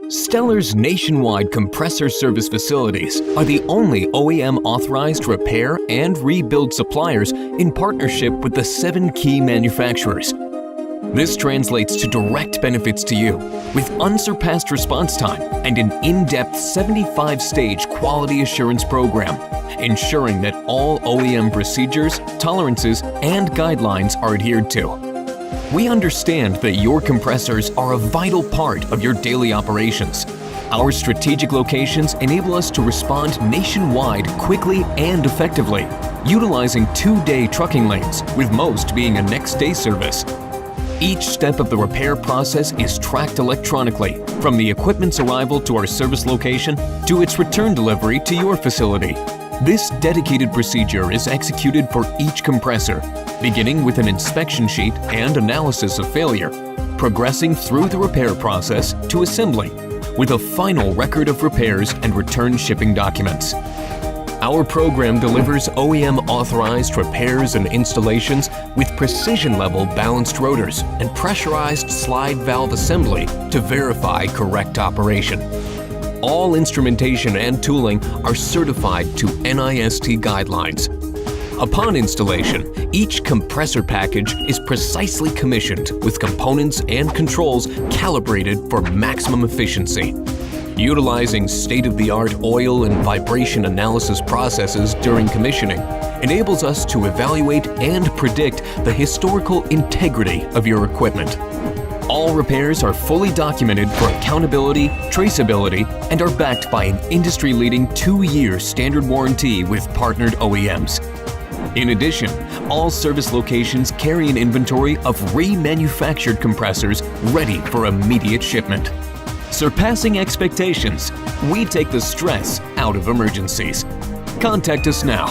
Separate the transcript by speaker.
Speaker 1: Stellar's nationwide compressor service facilities are the only OEM-authorized repair and rebuild suppliers in partnership with the 7 key manufacturers. This translates to direct benefits to you with unsurpassed response time and an in-depth 75-stage quality assurance program, ensuring that all OEM procedures, tolerances, and guidelines are adhered to. We understand that your compressors are a vital part of your daily operations. Our strategic locations enable us to respond nationwide quickly and effectively, utilizing 2-day trucking lanes, with most being a next-day service. Each step of the repair process is tracked electronically, from the equipment's arrival to our service location to its return delivery to your facility. This dedicated procedure is executed for each compressor, beginning with an inspection sheet and analysis of failure, progressing through the repair process to assembly, with a final record of repairs and return shipping documents. Our program delivers OEM-authorized repairs and installations with precision-level balanced rotors and pressurized slide valve assembly to verify correct operation. All instrumentation and tooling are certified to NIST guidelines. Upon installation, each compressor package is precisely commissioned with components and controls calibrated for maximum efficiency. Utilizing state-of-the-art oil and vibration analysis processes during commissioning enables us to evaluate and predict the historical integrity of your equipment. All repairs are fully documented for accountability, traceability, and are backed by an industry-leading 2-year standard warranty with partnered OEMs. In addition, all service locations carry an inventory of remanufactured compressors ready for immediate shipment. Surpassing expectations, we take the stress out of emergencies. Contact us now